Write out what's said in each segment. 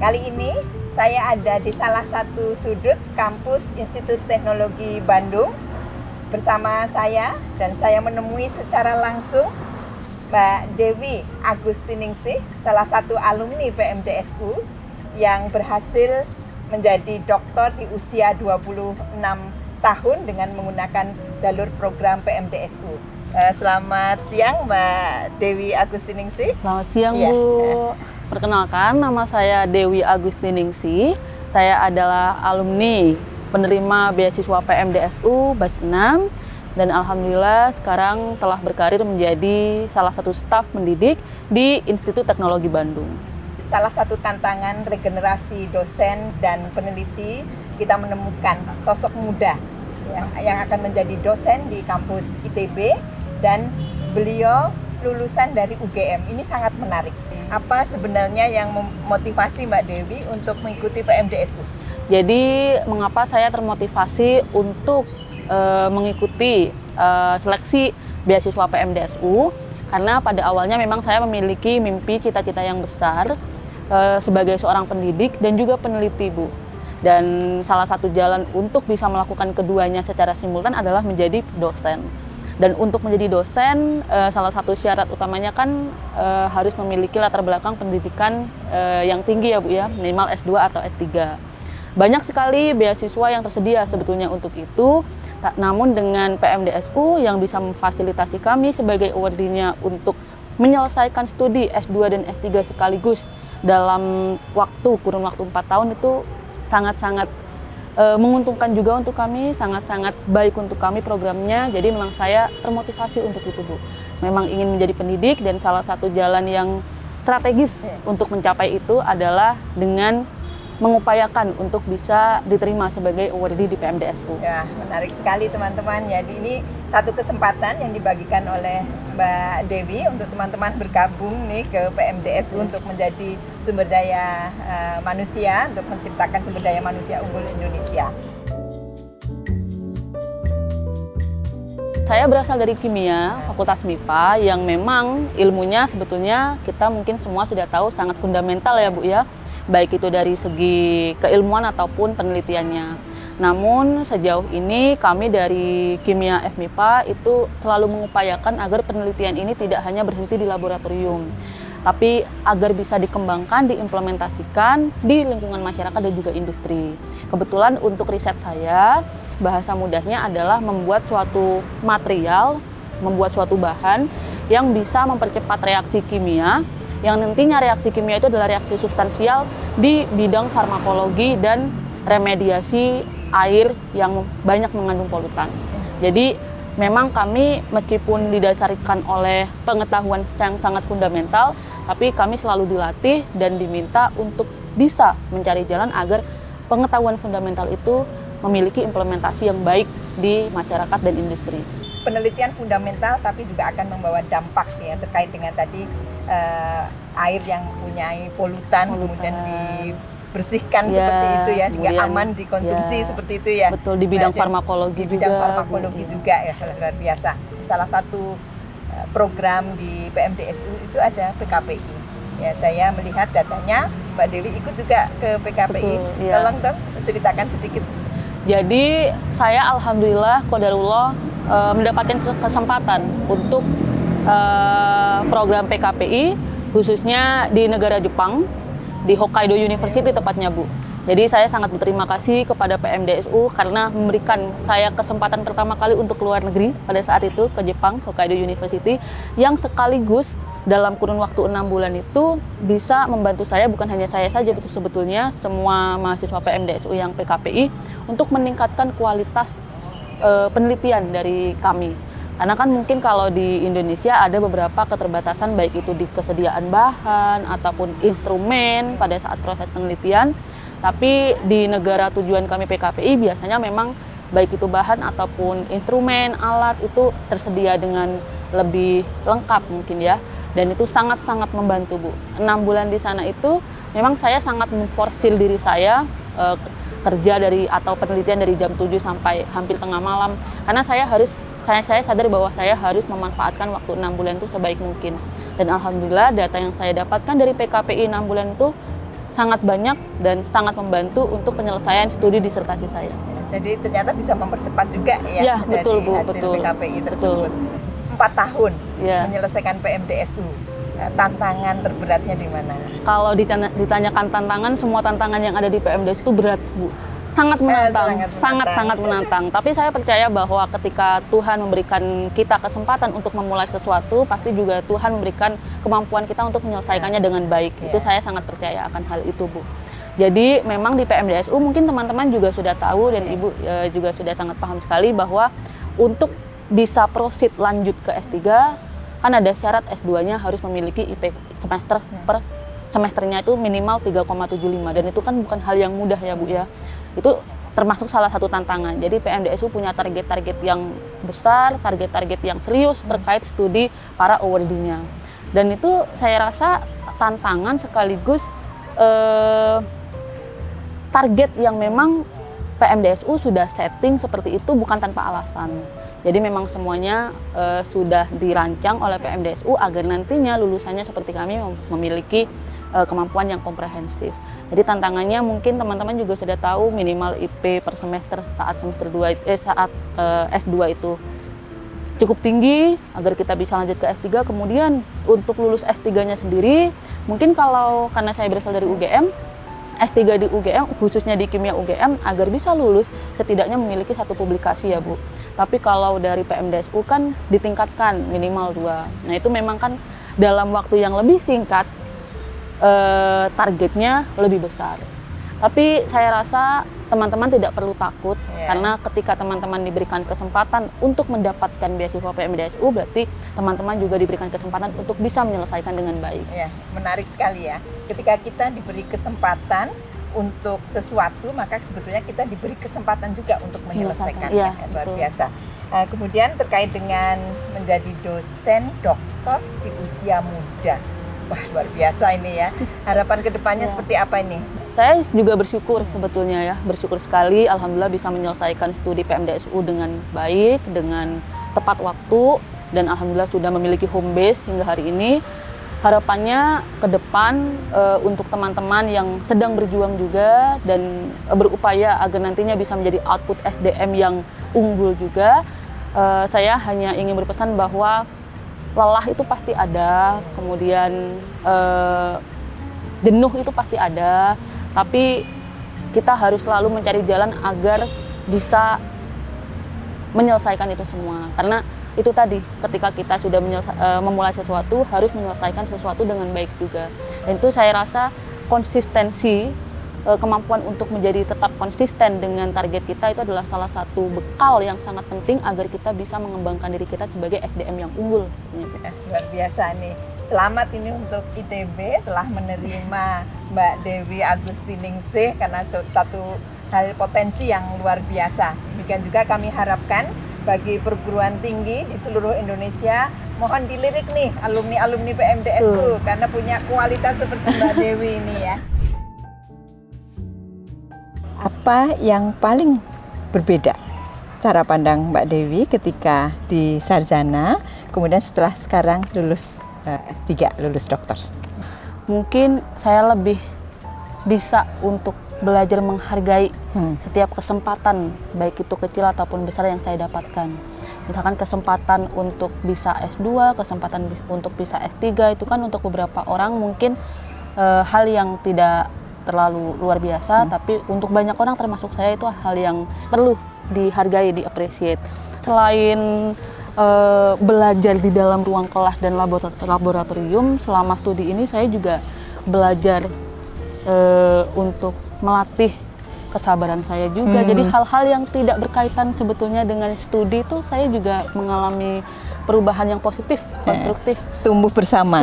Kali ini saya ada di salah satu sudut kampus Institut Teknologi Bandung bersama saya, dan saya menemui secara langsung Mbak Dewi Agustiningsih, salah satu alumni PMDSU yang berhasil menjadi doktor di usia 26 tahun dengan menggunakan jalur program PMDSU. Selamat siang Mbak Dewi Agustiningsih. Selamat siang Bu. Perkenalkan, nama saya Dewi Agustiningsih. Saya adalah alumni penerima beasiswa PMDSU batch 6 dan alhamdulillah sekarang telah berkarir menjadi salah satu staf pendidik di Institut Teknologi Bandung. Salah satu tantangan regenerasi dosen dan peneliti, kita menemukan sosok muda yang akan menjadi dosen di kampus ITB, dan beliau lulusan dari UGM. Ini sangat menarik. Apa sebenarnya yang memotivasi Mbak Dewi untuk mengikuti PMDSU? Jadi mengapa saya termotivasi untuk mengikuti seleksi beasiswa PMDSU? Karena pada awalnya memang saya memiliki mimpi cita-cita yang besar sebagai seorang pendidik dan juga peneliti, Bu. Dan salah satu jalan untuk bisa melakukan keduanya secara simultan adalah menjadi dosen. Dan untuk menjadi dosen, salah satu syarat utamanya kan harus memiliki latar belakang pendidikan yang tinggi ya Bu ya, minimal S2 atau S3. Banyak sekali beasiswa yang tersedia sebetulnya untuk itu, namun dengan PMDSU yang bisa memfasilitasi kami sebagai awardee-nya untuk menyelesaikan studi S2 dan S3 sekaligus dalam kurun waktu 4 tahun itu sangat-sangat menguntungkan juga untuk kami, sangat-sangat baik untuk kami programnya. Jadi memang saya termotivasi untuk itu Bu. Memang ingin menjadi pendidik, dan salah satu jalan yang strategis untuk mencapai itu adalah dengan mengupayakan untuk bisa diterima sebagai awardee di PMDSU. Ya, menarik sekali teman-teman. Jadi ini satu kesempatan yang dibagikan oleh Mbak Dewi untuk teman-teman bergabung nih ke PMDSU untuk menjadi sumber daya manusia, untuk menciptakan sumber daya manusia unggul Indonesia. Saya berasal dari kimia, Fakultas MIPA, yang memang ilmunya sebetulnya kita mungkin semua sudah tahu sangat fundamental ya Bu ya, baik itu dari segi keilmuan ataupun penelitiannya. Namun sejauh ini kami dari kimia FMIPA itu selalu mengupayakan agar penelitian ini tidak hanya berhenti di laboratorium, tapi agar bisa dikembangkan, diimplementasikan di lingkungan masyarakat dan juga industri. Kebetulan untuk riset saya, bahasa mudahnya adalah membuat suatu material, membuat suatu bahan yang bisa mempercepat reaksi kimia, yang nantinya reaksi kimia itu adalah reaksi substansial di bidang farmakologi dan remediasi air yang banyak mengandung polutan. Jadi memang kami meskipun didasarkan oleh pengetahuan yang sangat fundamental, tapi kami selalu dilatih dan diminta untuk bisa mencari jalan agar pengetahuan fundamental itu memiliki implementasi yang baik di masyarakat dan industri. Penelitian fundamental tapi juga akan membawa dampak ya terkait dengan tadi air yang mempunyai polutan. Kemudian dibersihkan seperti itu ya, juga aman dikonsumsi seperti itu ya. Betul, di bidang farmakologi juga. Di bidang farmakologi juga ya, luar biasa. Salah satu program di PMDSU itu ada PKPI. Ya, saya melihat datanya Mbak Dewi ikut juga ke PKPI. Betul, tolong dong ceritakan sedikit. Jadi saya alhamdulillah qadarullah mendapatkan kesempatan untuk program PKPI khususnya di negara Jepang, di Hokkaido University tepatnya Bu. Jadi saya sangat berterima kasih kepada PMDSU karena memberikan saya kesempatan pertama kali untuk keluar negeri pada saat itu ke Jepang, Hokkaido University, yang sekaligus dalam kurun waktu 6 bulan itu bisa membantu saya, bukan hanya saya saja sebetulnya, semua mahasiswa PMDSU yang PKPI untuk meningkatkan kualitas penelitian dari kami. Karena kan mungkin kalau di Indonesia ada beberapa keterbatasan baik itu di kesediaan bahan ataupun instrumen pada saat proses penelitian. Tapi di negara tujuan kami PKPI biasanya memang baik itu bahan ataupun instrumen, alat itu tersedia dengan lebih lengkap mungkin ya. Dan itu sangat-sangat membantu Bu. 6 bulan di sana itu memang saya sangat memforsil diri saya kerja atau penelitian dari jam 7 sampai hampir tengah malam. Karena saya sadar bahwa saya harus memanfaatkan waktu 6 bulan itu sebaik mungkin. Dan alhamdulillah data yang saya dapatkan dari PKPI 6 bulan itu sangat banyak dan sangat membantu untuk penyelesaian studi disertasi saya. Jadi ternyata bisa mempercepat juga ya, Ya, dari betul, Bu, hasil betul. PKPI tersebut. 4 tahun Ya. menyelesaikan PMDSU. Tantangan terberatnya di mana? Kalau ditanyakan tantangan, semua tantangan yang ada di PMDS itu berat, Bu. Sangat menantang, sangat menantang. Tapi saya percaya bahwa ketika Tuhan memberikan kita kesempatan untuk memulai sesuatu, pasti juga Tuhan memberikan kemampuan kita untuk menyelesaikannya dengan baik. Itu saya sangat percaya akan hal itu, Bu. Jadi memang di PMDSU mungkin teman-teman juga sudah tahu dan Ibu juga sudah sangat paham sekali bahwa untuk bisa proceed lanjut ke S3 kan ada syarat S2-nya harus memiliki IP semester per semesternya itu minimal 3,75 dan itu kan bukan hal yang mudah ya Bu ya. Itu termasuk salah satu tantangan. Jadi PMDSU punya target-target yang besar, target-target yang serius terkait studi para awardee-nya. Dan itu saya rasa tantangan sekaligus target yang memang PMDSU sudah setting seperti itu bukan tanpa alasan. Jadi memang semuanya sudah dirancang oleh PMDSU agar nantinya lulusannya seperti kami memiliki kemampuan yang komprehensif. Jadi tantangannya mungkin teman-teman juga sudah tahu minimal IP per semester saat S2 itu cukup tinggi agar kita bisa lanjut ke S3. Kemudian untuk lulus S3-nya sendiri, mungkin karena saya berasal dari UGM, S3 di UGM, khususnya di kimia UGM, agar bisa lulus setidaknya memiliki 1 publikasi ya Bu. Tapi kalau dari PMDSU kan ditingkatkan minimal 2. Nah itu memang kan dalam waktu yang lebih singkat targetnya lebih besar. Tapi saya rasa teman-teman tidak perlu takut karena ketika teman-teman diberikan kesempatan untuk mendapatkan beasiswa PMDSU berarti teman-teman juga diberikan kesempatan untuk bisa menyelesaikan dengan baik. Ya, menarik sekali ya. Ketika kita diberi kesempatan untuk sesuatu, maka sebetulnya kita diberi kesempatan juga untuk menyelesaikannya. Ya, luar betul. biasa. Kemudian terkait dengan menjadi dosen doktor di usia muda. Wah, luar biasa ini ya. Harapan kedepannya seperti apa ini? Saya juga bersyukur sebetulnya ya, bersyukur sekali alhamdulillah bisa menyelesaikan studi PMDSU dengan baik, dengan tepat waktu dan alhamdulillah sudah memiliki home base hingga hari ini. Harapannya ke depan untuk teman-teman yang sedang berjuang juga dan berupaya agar nantinya bisa menjadi output SDM yang unggul juga, saya hanya ingin berpesan bahwa lelah itu pasti ada, kemudian jenuh itu pasti ada, tapi kita harus selalu mencari jalan agar bisa menyelesaikan itu semua. Karena itu tadi, ketika kita sudah memulai sesuatu, harus menyelesaikan sesuatu dengan baik juga. Dan itu saya rasa konsistensi, kemampuan untuk menjadi tetap konsisten dengan target kita itu adalah salah satu bekal yang sangat penting agar kita bisa mengembangkan diri kita sebagai SDM yang unggul. Luar biasa nih. Selamat ini untuk ITB telah menerima Mbak Dewi Agustiningsih karena satu hal potensi yang luar biasa. Demikian juga kami harapkan bagi perguruan tinggi di seluruh Indonesia, mohon dilirik nih alumni-alumni PMDSU karena punya kualitas seperti Mbak Dewi ini ya. Apa yang paling berbeda cara pandang Mbak Dewi ketika di sarjana, kemudian setelah sekarang lulus S3, lulus dokter? Mungkin saya lebih bisa untuk belajar menghargai setiap kesempatan, baik itu kecil ataupun besar yang saya dapatkan. Misalkan kesempatan untuk bisa S2, kesempatan untuk bisa S3, itu kan untuk beberapa orang mungkin hal yang tidak terlalu luar biasa, tapi untuk banyak orang termasuk saya itu hal yang perlu dihargai, di-appreciate. Selain belajar di dalam ruang kelas dan laboratorium, selama studi ini saya juga belajar untuk melatih kesabaran saya juga. Jadi hal-hal yang tidak berkaitan sebetulnya dengan studi itu saya juga mengalami perubahan yang positif, konstruktif. Tumbuh bersama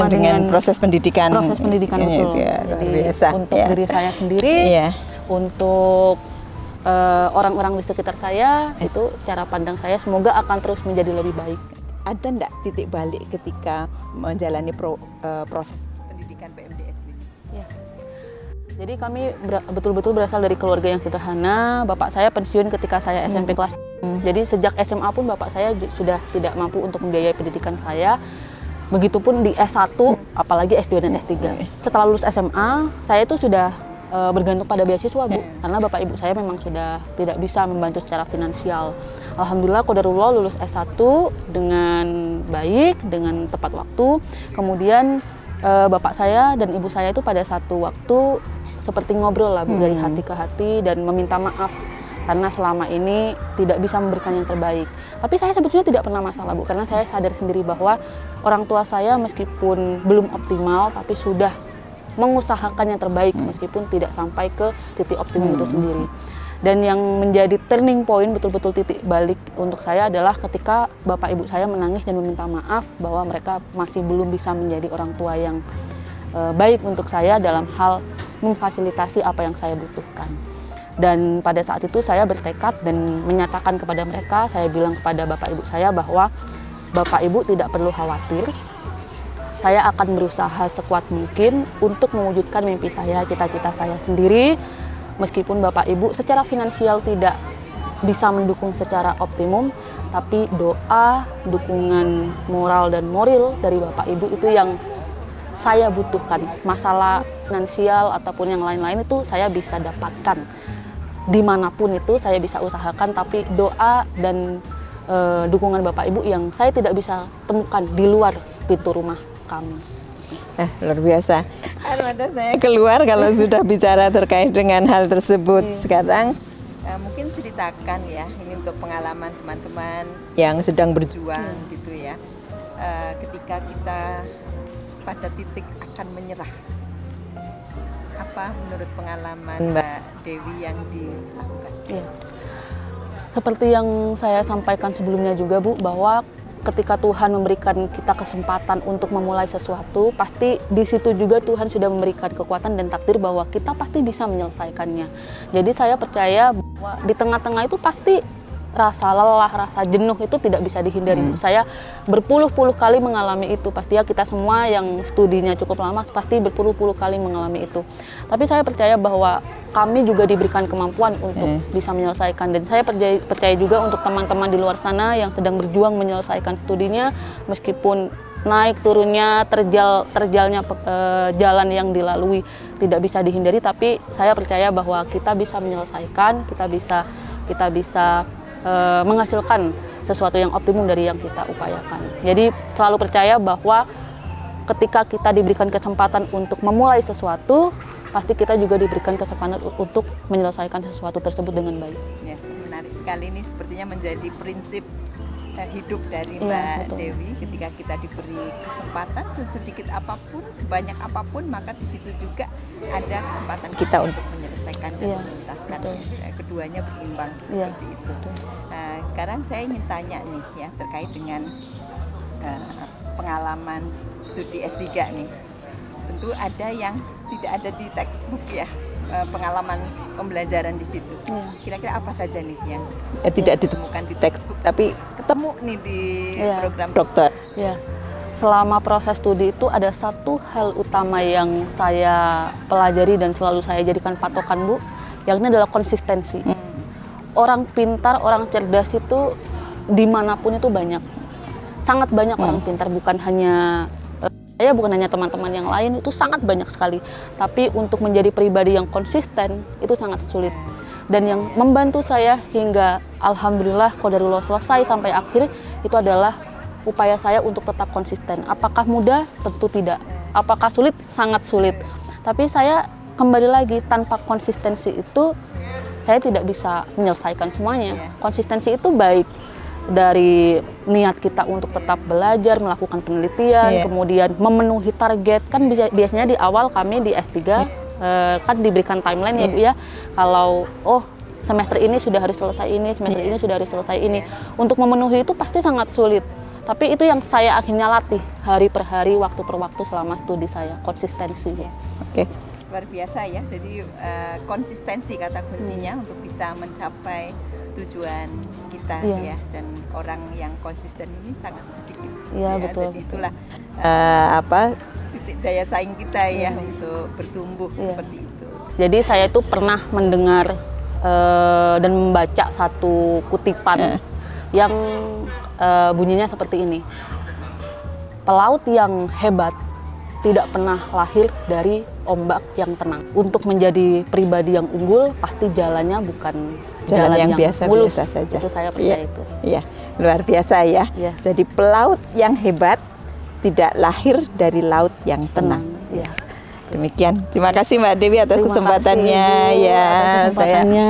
dengan proses pendidikan. Proses pendidikan betul. Ya, jadi biasa, untuk diri saya sendiri, untuk orang-orang di sekitar saya, itu cara pandang saya semoga akan terus menjadi lebih baik. Ada enggak titik balik ketika menjalani proses pendidikan PMDSU? Ya. Jadi kami betul-betul berasal dari keluarga yang sederhana. Bapak saya pensiun ketika saya SMP kelas. Jadi sejak SMA pun bapak saya sudah tidak mampu untuk membiayai pendidikan saya. Begitupun di S1, apalagi S2 dan S3. Setelah lulus SMA, saya itu sudah bergantung pada beasiswa, Bu, karena bapak ibu saya memang sudah tidak bisa membantu secara finansial. Alhamdulillah qadarullah lulus S1 dengan baik, dengan tepat waktu. Kemudian bapak saya dan ibu saya itu pada satu waktu seperti ngobrol lah, Bu, dari hati ke hati dan meminta maaf karena selama ini tidak bisa memberikan yang terbaik. Tapi saya sebetulnya tidak pernah masalah, Bu, karena saya sadar sendiri bahwa orang tua saya meskipun belum optimal tapi sudah mengusahakan yang terbaik meskipun tidak sampai ke titik optimum itu sendiri. Dan yang menjadi turning point, betul-betul titik balik untuk saya adalah ketika bapak ibu saya menangis dan meminta maaf bahwa mereka masih belum bisa menjadi orang tua yang baik untuk saya dalam hal memfasilitasi apa yang saya butuhkan. Dan pada saat itu saya bertekad dan menyatakan kepada mereka, saya bilang kepada bapak ibu saya bahwa bapak ibu tidak perlu khawatir, saya akan berusaha sekuat mungkin untuk mewujudkan mimpi saya, cita-cita saya sendiri. Meskipun bapak ibu secara finansial tidak bisa mendukung secara optimum, tapi doa, dukungan moral dan moral dari bapak ibu itu yang saya butuhkan. Masalah finansial ataupun yang lain-lain itu saya bisa dapatkan. Dimanapun itu saya bisa usahakan, tapi doa dan dukungan bapak ibu yang saya tidak bisa temukan di luar pintu rumah kami. Luar biasa. Air mata saya keluar kalau sudah bicara terkait dengan hal tersebut. Sekarang mungkin ceritakan ya, ini untuk pengalaman teman-teman yang sedang berjuang gitu ya. Ketika kita pada titik akan menyerah, apa menurut pengalaman Mbak Dewi yang dilakukan? Ya. Seperti yang saya sampaikan sebelumnya juga, Bu, bahwa ketika Tuhan memberikan kita kesempatan untuk memulai sesuatu, pasti di situ juga Tuhan sudah memberikan kekuatan dan takdir bahwa kita pasti bisa menyelesaikannya. Jadi saya percaya bahwa di tengah-tengah itu pasti rasa lelah, rasa jenuh itu tidak bisa dihindari. Saya berpuluh-puluh kali mengalami itu. Pasti ya kita semua yang studinya cukup lama pasti berpuluh-puluh kali mengalami itu. Tapi saya percaya bahwa kami juga diberikan kemampuan untuk bisa menyelesaikan, dan saya percaya juga untuk teman-teman di luar sana yang sedang berjuang menyelesaikan studinya, meskipun naik turunnya terjalnya jalan yang dilalui tidak bisa dihindari, tapi saya percaya bahwa kita bisa menyelesaikan, kita bisa menghasilkan sesuatu yang optimum dari yang kita upayakan. Jadi selalu percaya bahwa ketika kita diberikan kesempatan untuk memulai sesuatu, pasti kita juga diberikan kesempatan untuk menyelesaikan sesuatu tersebut dengan baik. Ya, menarik sekali, ini sepertinya menjadi prinsip hidup dari Mbak Dewi. Ketika kita diberi kesempatan sesedikit apapun, sebanyak apapun, maka di situ juga ada kesempatan kita untuk menyelesaikan dan menuntaskan. Keduanya berimbang seperti itu. Sekarang saya ingin tanya nih ya, terkait dengan pengalaman studi S3 nih. Tentu ada yang tidak ada di textbook ya, pengalaman pembelajaran di situ. Kira-kira apa saja nih yang tidak ditemukan di textbook tapi ketemu nih di program dokter? Ya. Selama proses studi itu ada satu hal utama yang saya pelajari dan selalu saya jadikan patokan, Bu, yang ini adalah konsistensi. Orang pintar, orang cerdas itu dimanapun itu banyak, sangat banyak orang pintar, bukan hanya saya, bukan hanya teman-teman yang lain, itu sangat banyak sekali. Tapi untuk menjadi pribadi yang konsisten itu sangat sulit. Dan yang membantu saya hingga alhamdulillah qadarullah selesai sampai akhir itu adalah upaya saya untuk tetap konsisten. Apakah mudah? Tentu tidak. Apakah sulit? Sangat sulit. Tapi saya kembali lagi, tanpa konsistensi itu saya tidak bisa menyelesaikan semuanya. Konsistensi itu baik dari niat kita untuk tetap belajar, melakukan penelitian, kemudian memenuhi target. Kan biasanya di awal kami di S3 kan diberikan timeline ya, Bu ya. Kalau semester ini sudah harus selesai ini, semester ini sudah harus selesai ini. Untuk memenuhi itu pasti sangat sulit. Tapi itu yang saya akhirnya latih hari per hari, waktu per waktu selama studi saya, konsistensi. Oke. Luar biasa ya. Jadi konsistensi kata kuncinya untuk bisa mencapai tujuan kita ya, dan orang yang konsisten ini sangat sedikit. Betul. Jadi itulah titik daya saing kita ya untuk bertumbuh seperti itu. Jadi saya itu pernah mendengar dan membaca satu kutipan yang bunyinya seperti ini. pelaut yang hebat tidak pernah lahir dari ombak yang tenang. Untuk menjadi pribadi yang unggul, pasti jalannya bukan Jalan yang mulus. biasa-biasa saja. Itu saya percaya itu. Iya, luar biasa ya. Iya. Jadi pelaut yang hebat tidak lahir dari laut yang tenang. Iya. Demikian. Terima kasih Mbak Dewi atas Terima kesempatannya kasih, Ibu, ya. atas kesempatannya.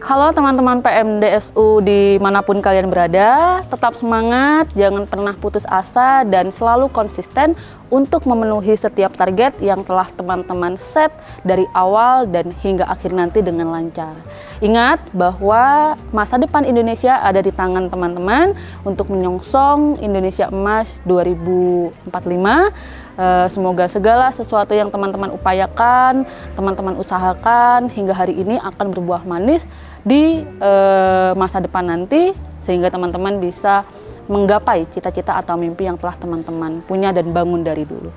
Halo teman-teman PMDSU dimanapun kalian berada, tetap semangat, jangan pernah putus asa dan selalu konsisten untuk memenuhi setiap target yang telah teman-teman set dari awal dan hingga akhir nanti dengan lancar. Ingat bahwa masa depan Indonesia ada di tangan teman-teman untuk menyongsong Indonesia Emas 2045. Semoga segala sesuatu yang teman-teman upayakan, teman-teman usahakan hingga hari ini akan berbuah manis di masa depan nanti, sehingga teman-teman bisa menggapai cita-cita atau mimpi yang telah teman-teman punya dan bangun dari dulu.